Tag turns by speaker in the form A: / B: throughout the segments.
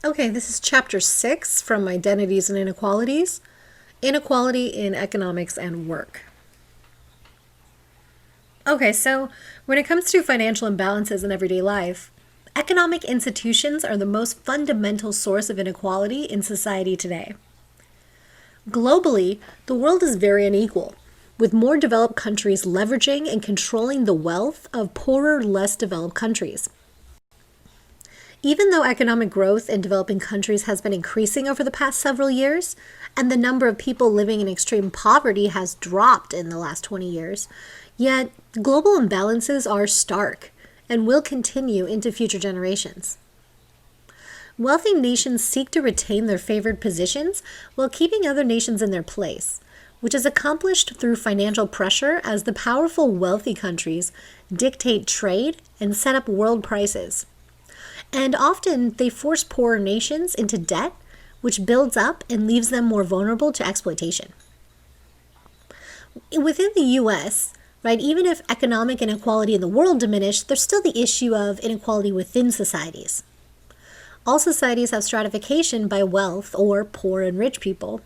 A: Okay, this is chapter 6 from Identities and Inequalities, Inequality in Economics and Work. Okay, so when it comes to financial imbalances in everyday life, economic institutions are the most fundamental source of inequality in society today. Globally, the world is very unequal, with more developed countries leveraging and controlling the wealth of poorer, less developed countries. Even though economic growth in developing countries has been increasing over the past several years, and the number of people living in extreme poverty has dropped in the last 20 years, yet global imbalances are stark and will continue into future generations. Wealthy nations seek to retain their favored positions while keeping other nations in their place, which is accomplished through financial pressure as the powerful wealthy countries dictate trade and set up world prices. And often they force poorer nations into debt, which builds up and leaves them more vulnerable to exploitation. Within the US, right, even if economic inequality in the world diminished, there's still the issue of inequality within societies. All societies have stratification by wealth or poor and rich people,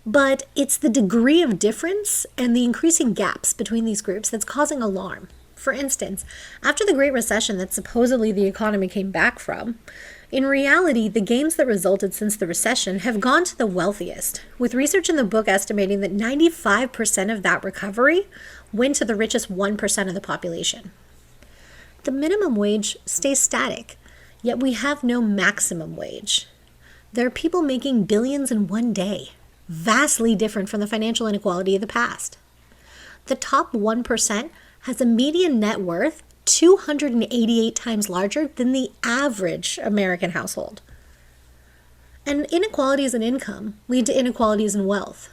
A: but it's the degree of difference and the increasing gaps between these groups that's causing alarm. For instance, after the Great Recession that supposedly the economy came back from, in reality, the gains that resulted since the recession have gone to the wealthiest, with research in the book estimating that 95% of that recovery went to the richest 1% of the population. The minimum wage stays static, yet we have no maximum wage. There are people making billions in one day, vastly different from the financial inequality of the past. The top 1% has a median net worth 288 times larger than the average American household. And inequalities in income lead to inequalities in wealth.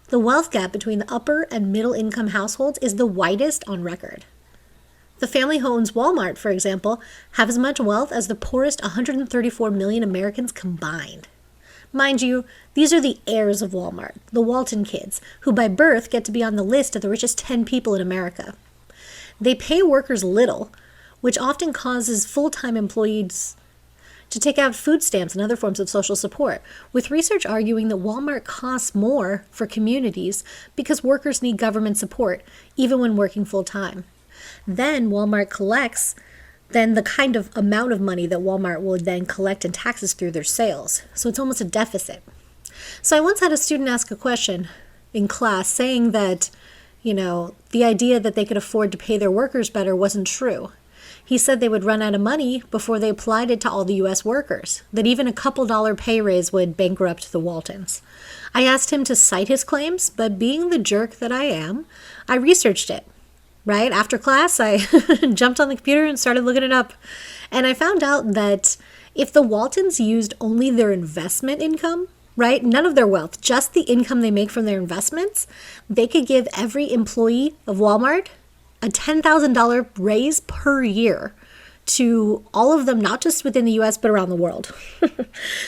A: The wealth gap between the upper and middle income households is the widest on record. The family who owns Walmart, for example, have as much wealth as the poorest 134 million Americans combined. Mind you, these are the heirs of Walmart, the Walton kids, who by birth get to be on the list of the richest 10 people in America. They pay workers little, which often causes full-time employees to take out food stamps and other forms of social support, with research arguing that Walmart costs more for communities because workers need government support, even when working full-time. Then Walmart collects the kind of amount of money that Walmart will then collect in taxes through their sales. So it's almost a deficit. So I once had a student ask a question in class saying that the idea that they could afford to pay their workers better wasn't true. He said they would run out of money before they applied it to all the U.S. workers, that even a couple dollar pay raise would bankrupt the Waltons. I asked him to cite his claims, but being the jerk that I am, I researched it. Right after class, I jumped on the computer and started looking it up. And I found out that if the Waltons used only their investment income, right, none of their wealth, just the income they make from their investments, they could give every employee of Walmart a $10,000 raise per year to all of them, not just within the U.S., but around the world.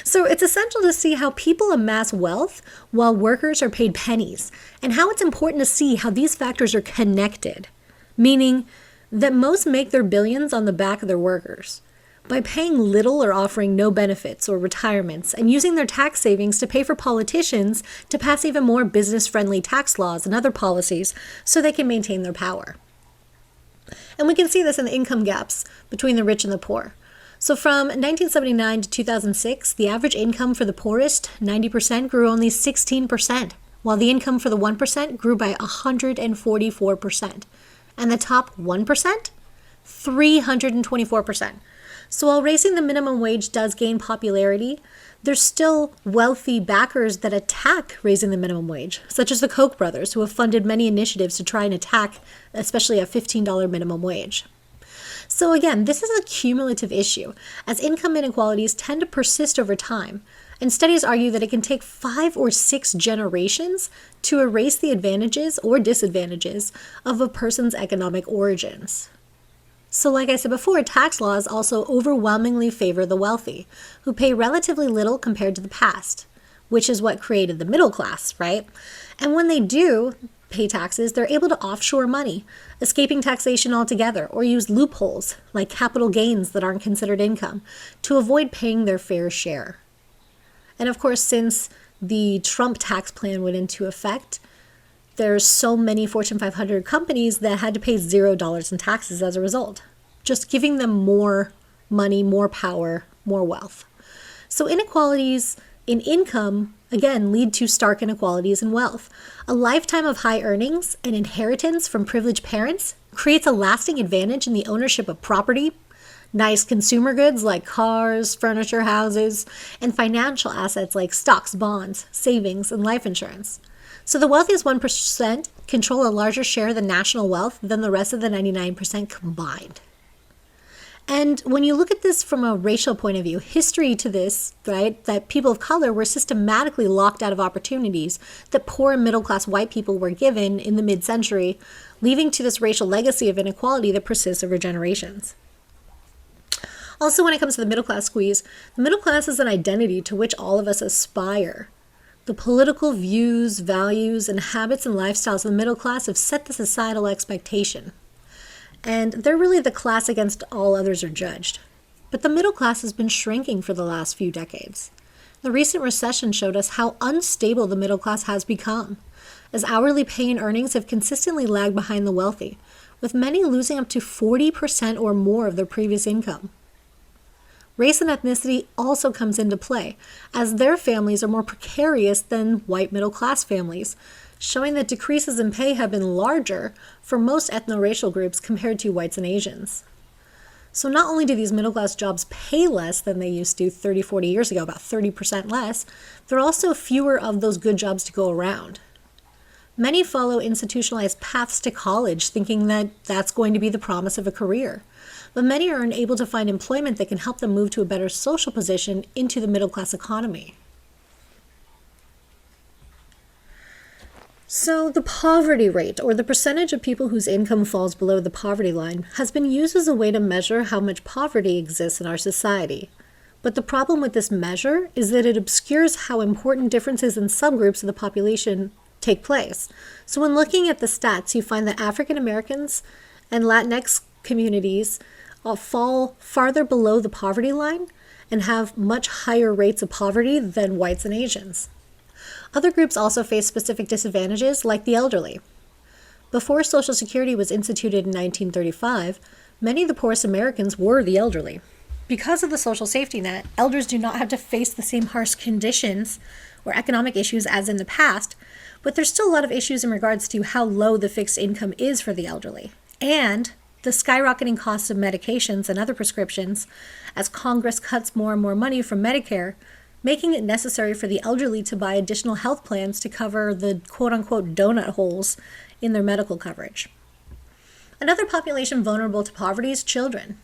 A: So it's essential to see how people amass wealth while workers are paid pennies, and how it's important to see how these factors are connected, meaning that most make their billions on the back of their workers by paying little or offering no benefits or retirements, and using their tax savings to pay for politicians to pass even more business-friendly tax laws and other policies so they can maintain their power. And we can see this in the income gaps between the rich and the poor. So from 1979 to 2006, the average income for the poorest, 90%, grew only 16%, while the income for the 1% grew by 144%. And the top 1%, 324%. So while raising the minimum wage does gain popularity, there's still wealthy backers that attack raising the minimum wage, such as the Koch brothers, who have funded many initiatives to try and attack especially a $15 minimum wage. So again, this is a cumulative issue, as income inequalities tend to persist over time, and studies argue that it can take 5 or 6 generations to erase the advantages or disadvantages of a person's economic origins. So like I said before, tax laws also overwhelmingly favor the wealthy, who pay relatively little compared to the past, which is what created the middle class, right? And when they do, pay taxes, they're able to offshore money, escaping taxation altogether, or use loopholes like capital gains that aren't considered income to avoid paying their fair share. And of course, since the Trump tax plan went into effect, there's so many Fortune 500 companies that had to pay $0 in taxes as a result, just giving them more money, more power, more wealth. So inequalities in income, again, lead to stark inequalities in wealth. A lifetime of high earnings and inheritance from privileged parents creates a lasting advantage in the ownership of property, nice consumer goods like cars, furniture, houses, and financial assets like stocks, bonds, savings, and life insurance. So the wealthiest 1% control a larger share of the national wealth than the rest of the 99% combined. And when you look at this from a racial point of view, history to this, right, that people of color were systematically locked out of opportunities that poor and middle-class white people were given in the mid-century, leading to this racial legacy of inequality that persists over generations. Also, when it comes to the middle-class squeeze, the middle class is an identity to which all of us aspire. The political views, values, and habits and lifestyles of the middle class have set the societal expectation. And they're really the class against all others are judged. But the middle class has been shrinking for the last few decades. The recent recession showed us how unstable the middle class has become, as hourly pay and earnings have consistently lagged behind the wealthy, with many losing up to 40% or more of their previous income. Race and ethnicity also comes into play, as their families are more precarious than white middle-class families, showing that decreases in pay have been larger for most ethno-racial groups compared to whites and Asians. So not only do these middle-class jobs pay less than they used to 30, 40 years ago, about 30% less, there are also fewer of those good jobs to go around. Many follow institutionalized paths to college, thinking that that's going to be the promise of a career. But many are unable to find employment that can help them move to a better social position into the middle-class economy. So the poverty rate, or the percentage of people whose income falls below the poverty line, has been used as a way to measure how much poverty exists in our society. But the problem with this measure is that it obscures how important differences in subgroups of the population take place. So when looking at the stats, you find that African Americans and Latinx communities fall farther below the poverty line and have much higher rates of poverty than whites and Asians. Other groups also face specific disadvantages, like the elderly. Before Social Security was instituted in 1935, many of the poorest Americans were the elderly. Because of the social safety net, elders do not have to face the same harsh conditions or economic issues as in the past, but there's still a lot of issues in regards to how low the fixed income is for the elderly, and the skyrocketing costs of medications and other prescriptions as Congress cuts more and more money from Medicare, making it necessary for the elderly to buy additional health plans to cover the quote-unquote donut holes in their medical coverage. Another population vulnerable to poverty is children.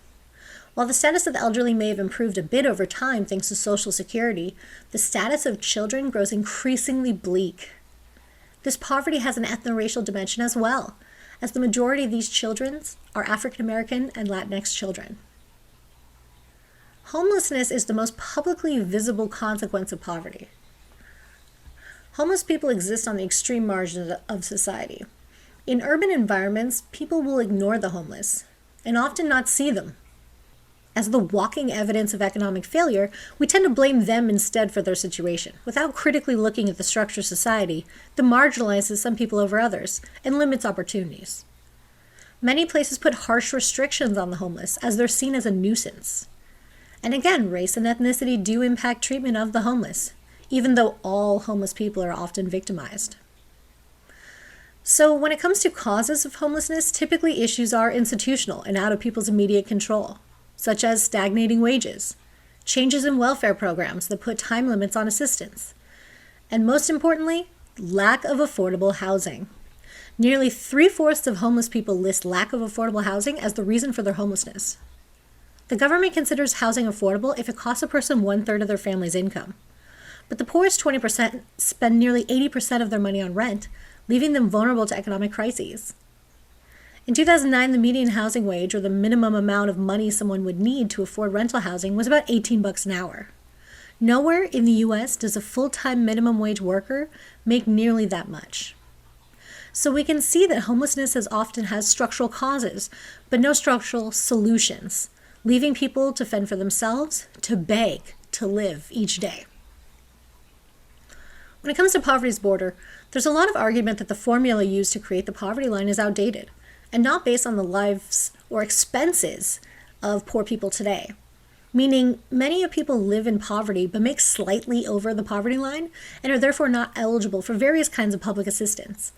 A: While the status of the elderly may have improved a bit over time thanks to Social Security, the status of children grows increasingly bleak. This poverty has an ethno-racial dimension as well, as the majority of these children are African American and Latinx children. Homelessness is the most publicly visible consequence of poverty. Homeless people exist on the extreme margins of society. In urban environments, people will ignore the homeless and often not see them. As the walking evidence of economic failure, we tend to blame them instead for their situation, without critically looking at the structure of society that marginalizes some people over others and limits opportunities. Many places put harsh restrictions on the homeless as they're seen as a nuisance. And again, race and ethnicity do impact treatment of the homeless, even though all homeless people are often victimized. So when it comes to causes of homelessness, typically issues are institutional and out of people's immediate control, such as stagnating wages, changes in welfare programs that put time limits on assistance, and most importantly, lack of affordable housing. Nearly 3/4 of homeless people list lack of affordable housing as the reason for their homelessness. The government considers housing affordable if it costs a person 1/3 of their family's income. But the poorest 20% spend nearly 80% of their money on rent, leaving them vulnerable to economic crises. In 2009, the median housing wage, or the minimum amount of money someone would need to afford rental housing, was about $18 an hour. Nowhere in the US does a full-time minimum wage worker make nearly that much. So we can see that homelessness often has structural causes, but no structural solutions, leaving people to fend for themselves, to beg, to live each day. When it comes to poverty's border, there's a lot of argument that the formula used to create the poverty line is outdated and not based on the lives or expenses of poor people today. Meaning many of people live in poverty but make slightly over the poverty line and are therefore not eligible for various kinds of public assistance.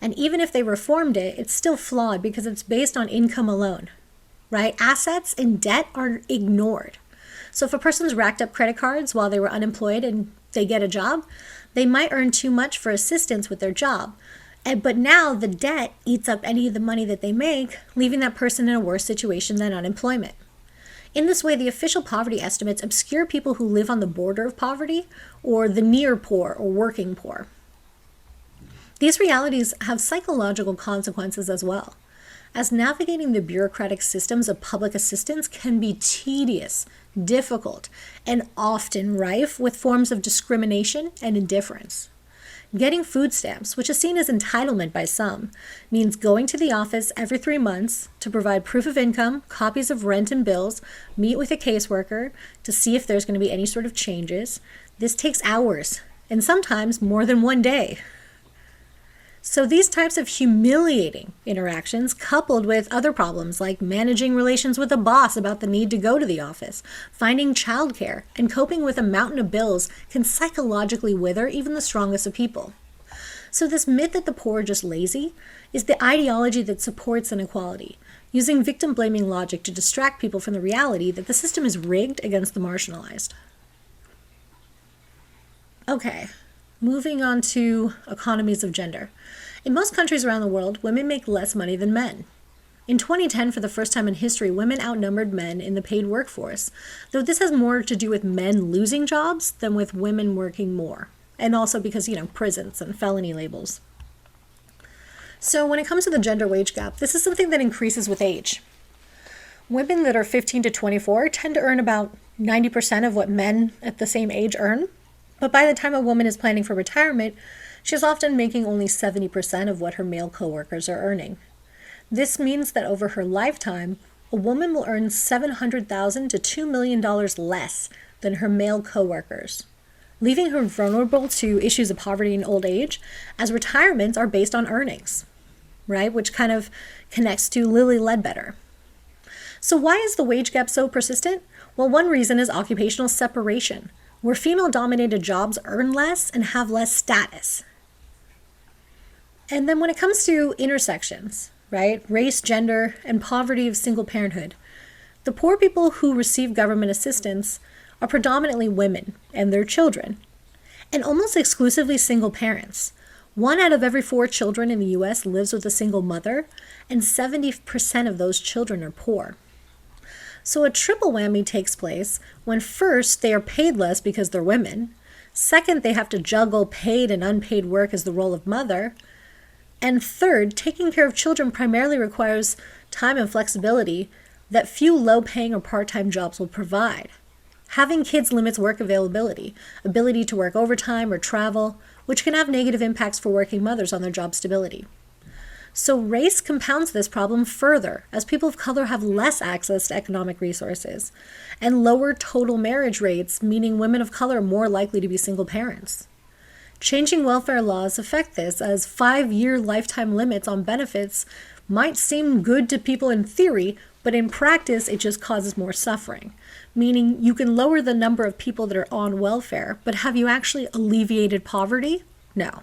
A: And even if they reformed it, it's still flawed because it's based on income alone, right? Assets and debt are ignored. So if a person's racked up credit cards while they were unemployed and they get a job, they might earn too much for assistance with their job. But now the debt eats up any of the money that they make, leaving that person in a worse situation than unemployment. In this way, the official poverty estimates obscure people who live on the border of poverty or the near poor or working poor. These realities have psychological consequences as well, as navigating the bureaucratic systems of public assistance can be tedious, difficult, and often rife with forms of discrimination and indifference. Getting food stamps, which is seen as entitlement by some, means going to the office every 3 months to provide proof of income, copies of rent and bills, meet with a caseworker to see if there's going to be any sort of changes. This takes hours, and sometimes more than one day. So these types of humiliating interactions, coupled with other problems like managing relations with a boss about the need to go to the office, finding childcare, and coping with a mountain of bills can psychologically wither even the strongest of people. So this myth that the poor are just lazy is the ideology that supports inequality, using victim-blaming logic to distract people from the reality that the system is rigged against the marginalized. Okay. Moving on to economies of gender. In most countries around the world, women make less money than men. In 2010, for the first time in history, women outnumbered men in the paid workforce, though this has more to do with men losing jobs than with women working more, and also because, prisons and felony labels. So when it comes to the gender wage gap, this is something that increases with age. Women that are 15 to 24 tend to earn about 90% of what men at the same age earn. But by the time a woman is planning for retirement, she's often making only 70% of what her male coworkers are earning. This means that over her lifetime, a woman will earn $700,000 to $2 million less than her male coworkers, leaving her vulnerable to issues of poverty and old age, as retirements are based on earnings, right? Which kind of connects to Lilly Ledbetter. So why is the wage gap so persistent? Well, one reason is occupational separation, where female-dominated jobs earn less and have less status. And then when it comes to intersections, right, race, gender, and poverty of single parenthood, the poor people who receive government assistance are predominantly women and their children, and almost exclusively single parents. 1 out of every 4 children in the U.S. lives with a single mother, and 70% of those children are poor. So a triple whammy takes place when first they are paid less because they're women, second they have to juggle paid and unpaid work as the role of mother, and third, taking care of children primarily requires time and flexibility that few low-paying or part-time jobs will provide. Having kids limits work availability, ability to work overtime or travel, which can have negative impacts for working mothers on their job stability. So race compounds this problem further, as people of color have less access to economic resources, and lower total marriage rates, meaning women of color are more likely to be single parents. Changing welfare laws affect this, as 5-year lifetime limits on benefits might seem good to people in theory, but in practice it just causes more suffering, meaning you can lower the number of people that are on welfare, but have you actually alleviated poverty? No.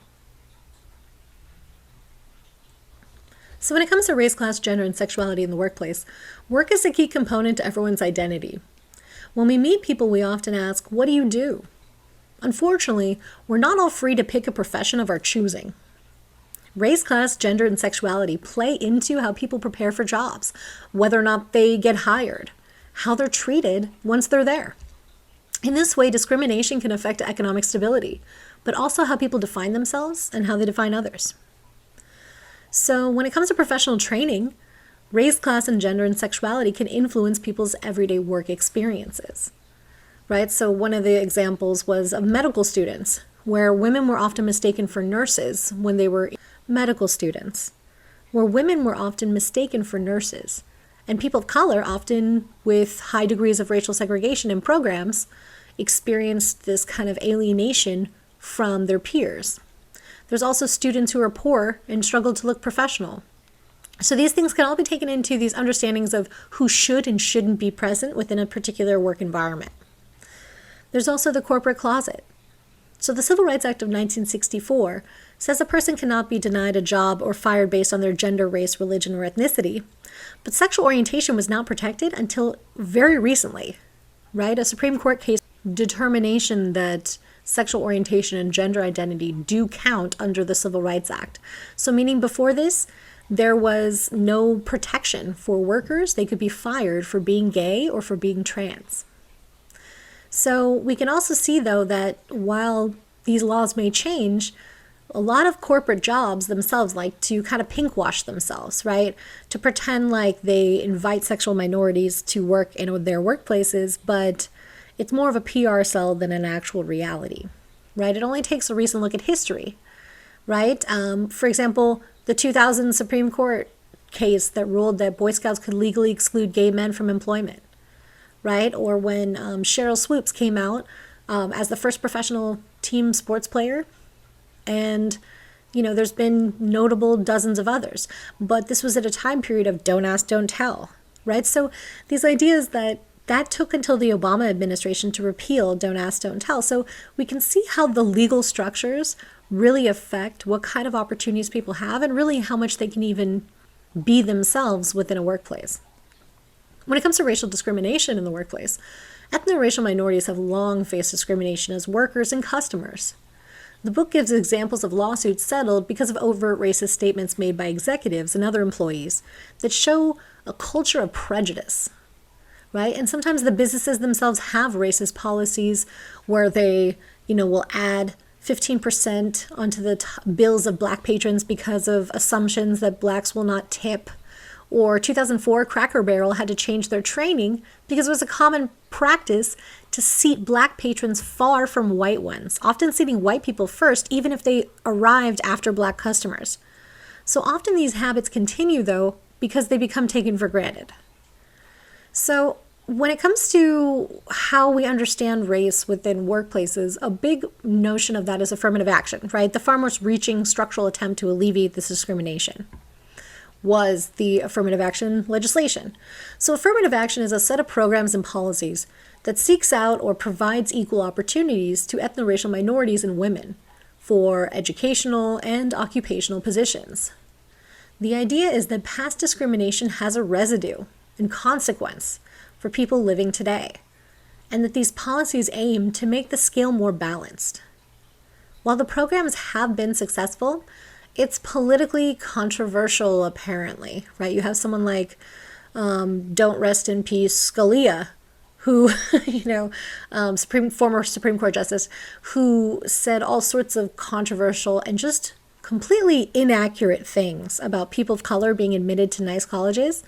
A: So when it comes to race, class, gender, and sexuality in the workplace, work is a key component to everyone's identity. When we meet people, we often ask, what do you do? Unfortunately, we're not all free to pick a profession of our choosing. Race, class, gender, and sexuality play into how people prepare for jobs, whether or not they get hired, how they're treated once they're there. In this way, discrimination can affect economic stability, but also how people define themselves and how they define others. So when it comes to professional training, race, class, and gender and sexuality can influence people's everyday work experiences, right? So one of the examples was of medical students, where women were often mistaken for nurses when they were medical students, where women were often mistaken for nurses, and people of color, often with high degrees of racial segregation in programs, experienced this kind of alienation from their peers. There's also students who are poor and struggle to look professional. So these things can all be taken into these understandings of who should and shouldn't be present within a particular work environment. There's also the corporate closet. So the Civil Rights Act of 1964 says a person cannot be denied a job or fired based on their gender, race, religion, or ethnicity. But sexual orientation was not protected until very recently, right? A Supreme Court case determination that sexual orientation and gender identity do count under the Civil Rights Act. So meaning before this, there was no protection for workers. They could be fired for being gay or for being trans. So we can also see, though, that while these laws may change, a lot of corporate jobs themselves like to kind of pinkwash themselves, right? To pretend like they invite sexual minorities to work in their workplaces, but it's more of a PR sell than an actual reality, right? It only takes a recent look at history, right? For example, the 2000 Supreme Court case that ruled that Boy Scouts could legally exclude gay men from employment, right? Or when Cheryl Swoops came out as the first professional team sports player. And, there's been notable dozens of others. But this was at a time period of don't ask, don't tell, right? So these ideas that took until the Obama administration to repeal don't ask, don't tell. So we can see how the legal structures really affect what kind of opportunities people have and really how much they can even be themselves within a workplace. When it comes to racial discrimination in the workplace, ethno-racial minorities have long faced discrimination as workers and customers. The book gives examples of lawsuits settled because of overt racist statements made by executives and other employees that show a culture of prejudice, right? And sometimes the businesses themselves have racist policies where they, will add 15% onto the bills of black patrons because of assumptions that blacks will not tip. Or 2004, Cracker Barrel had to change their training because it was a common practice to seat black patrons far from white ones, often seating white people first, even if they arrived after black customers. So often these habits continue, though, because they become taken for granted. So when it comes to how we understand race within workplaces, a big notion of that is affirmative action, right? The far most reaching structural attempt to alleviate this discrimination was the affirmative action legislation. So affirmative action is a set of programs and policies that seeks out or provides equal opportunities to ethno-racial minorities and women for educational and occupational positions. The idea is that past discrimination has a residue and consequence for people living today, and that these policies aim to make the scale more balanced. While the programs have been successful, it's politically controversial, apparently, right? You have someone like, don't rest in peace, Scalia, who, former Supreme Court Justice, who said all sorts of controversial and just completely inaccurate things about people of color being admitted to nice colleges.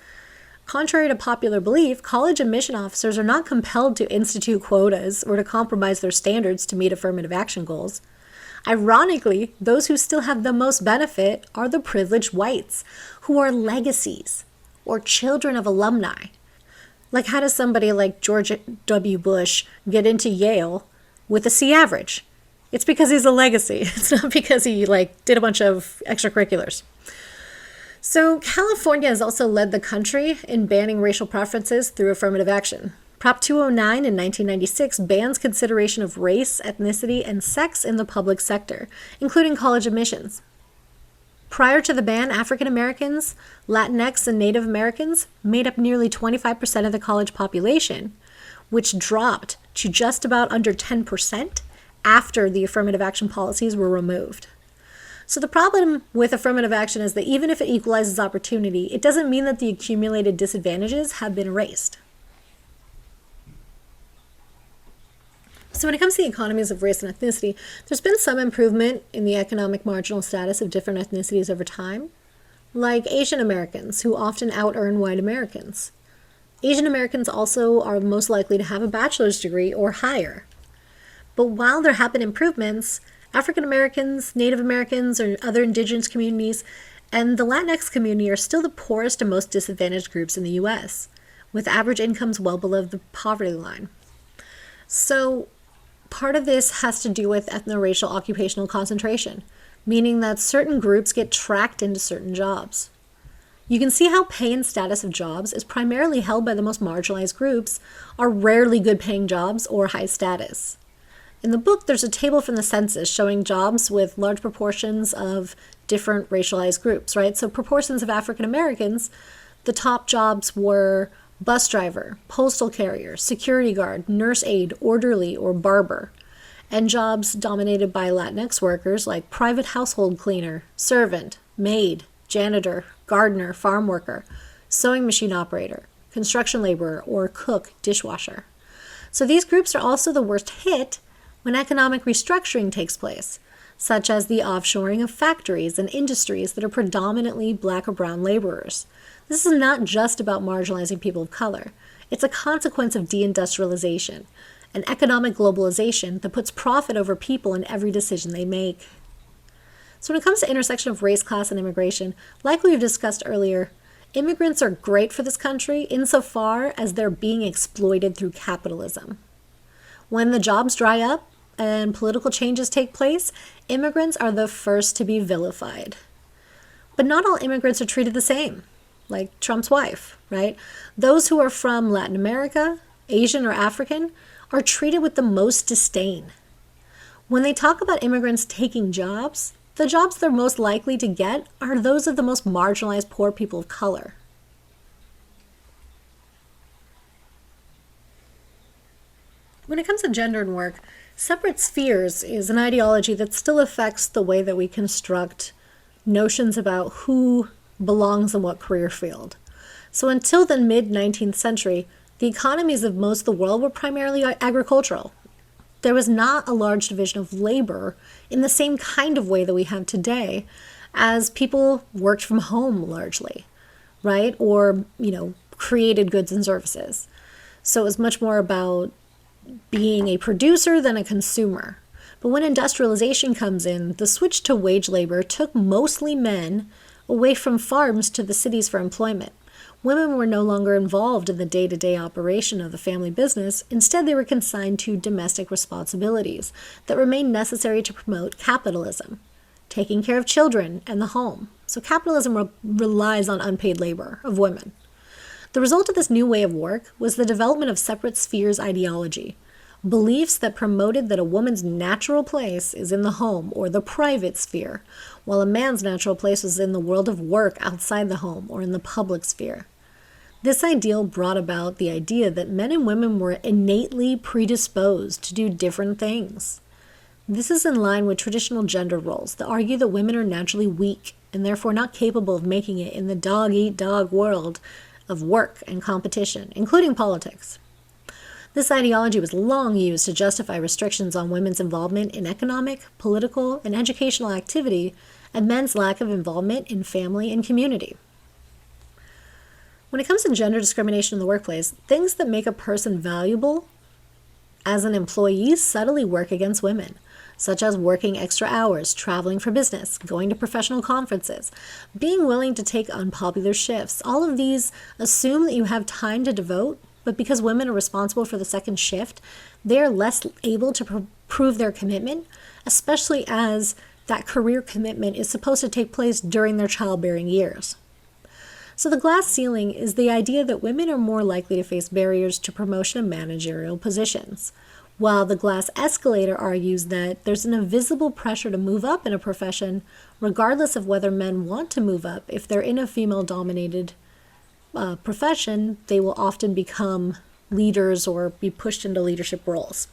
A: Contrary to popular belief, college admission officers are not compelled to institute quotas or to compromise their standards to meet affirmative action goals. Ironically, those who still have the most benefit are the privileged whites, who are legacies or children of alumni. Like, how does somebody like George W. Bush get into Yale with a C average? It's because he's a legacy. It's not because he did a bunch of extracurriculars. So California has also led the country in banning racial preferences through affirmative action. Prop 209 in 1996 bans consideration of race, ethnicity, and sex in the public sector, including college admissions. Prior to the ban, African Americans, Latinx, and Native Americans made up nearly 25% of the college population, which dropped to just about under 10% after the affirmative action policies were removed. So the problem with affirmative action is that even if it equalizes opportunity, it doesn't mean that the accumulated disadvantages have been erased. So when it comes to the economies of race and ethnicity, there's been some improvement in the economic marginal status of different ethnicities over time, like Asian Americans, who often out-earn white Americans. Asian Americans also are most likely to have a bachelor's degree or higher. But while there have been improvements, African Americans, Native Americans, or other indigenous communities, and the Latinx community are still the poorest and most disadvantaged groups in the U.S., with average incomes well below the poverty line. So part of this has to do with ethno-racial occupational concentration, meaning that certain groups get tracked into certain jobs. You can see how pay and status of jobs is primarily held by the most marginalized groups, are rarely good paying jobs or high status. In the book, there's a table from the census showing jobs with large proportions of different racialized groups, right? So proportions of African Americans, the top jobs were bus driver, postal carrier, security guard, nurse aide, orderly, or barber, and jobs dominated by Latinx workers like private household cleaner, servant, maid, janitor, gardener, farm worker, sewing machine operator, construction laborer, or cook, dishwasher. So these groups are also the worst hit when economic restructuring takes place, such as the offshoring of factories and industries that are predominantly Black or brown laborers. This is not just about marginalizing people of color. It's a consequence of deindustrialization, an economic globalization that puts profit over people in every decision they make. So when it comes to intersection of race, class, and immigration, like we've discussed earlier, immigrants are great for this country insofar as they're being exploited through capitalism. When the jobs dry up and political changes take place, immigrants are the first to be vilified. But not all immigrants are treated the same, like Trump's wife, right? Those who are from Latin America, Asian, or African are treated with the most disdain. When they talk about immigrants taking jobs, the jobs they're most likely to get are those of the most marginalized poor people of color. When it comes to gender and work, separate spheres is an ideology that still affects the way that we construct notions about who belongs in what career field. So until the mid-19th century, the economies of most of the world were primarily agricultural. There was not a large division of labor in the same kind of way that we have today, as people worked from home largely, right? Or, created goods and services. So it was much more about being a producer than a consumer. But when industrialization comes in, the switch to wage labor took mostly men away from farms to the cities for employment. Women were no longer involved in the day-to-day operation of the family business. Instead, they were consigned to domestic responsibilities that remained necessary to promote capitalism, taking care of children and the home. So capitalism relies on unpaid labor of women. The result of this new way of work was the development of separate spheres ideology, beliefs that promoted that a woman's natural place is in the home or the private sphere, while a man's natural place was in the world of work outside the home or in the public sphere. This ideal brought about the idea that men and women were innately predisposed to do different things. This is in line with traditional gender roles that argue that women are naturally weak and therefore not capable of making it in the dog-eat-dog world of work and competition, including politics. This ideology was long used to justify restrictions on women's involvement in economic, political, and educational activity, and men's lack of involvement in family and community. When it comes to gender discrimination in the workplace, things that make a person valuable as an employee subtly work against women, such as working extra hours, traveling for business, going to professional conferences, being willing to take unpopular shifts. All of these assume that you have time to devote, but because women are responsible for the second shift, they are less able to prove their commitment, especially as that career commitment is supposed to take place during their childbearing years. So the glass ceiling is the idea that women are more likely to face barriers to promotion in managerial positions, while the glass escalator argues that there's an invisible pressure to move up in a profession, regardless of whether men want to move up. If they're in a female-dominated profession, they will often become leaders or be pushed into leadership roles.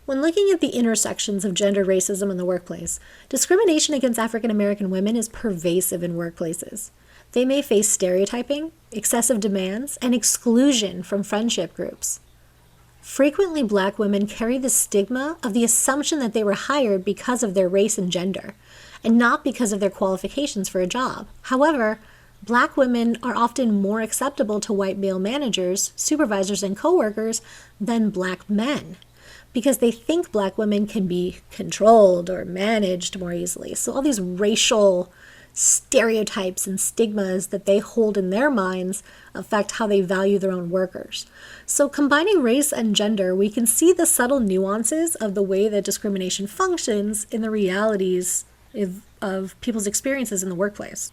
A: When looking at the intersections of gender racism in the workplace, discrimination against African American women is pervasive in workplaces. They may face stereotyping, excessive demands, and exclusion from friendship groups. Frequently, Black women carry the stigma of the assumption that they were hired because of their race and gender, and not because of their qualifications for a job. However, Black women are often more acceptable to white male managers, supervisors, and coworkers than Black men. because they think Black women can be controlled or managed more easily. So all these racial stereotypes and stigmas that they hold in their minds affect how they value their own workers. So combining race and gender, we can see the subtle nuances of the way that discrimination functions in the realities of people's experiences in the workplace.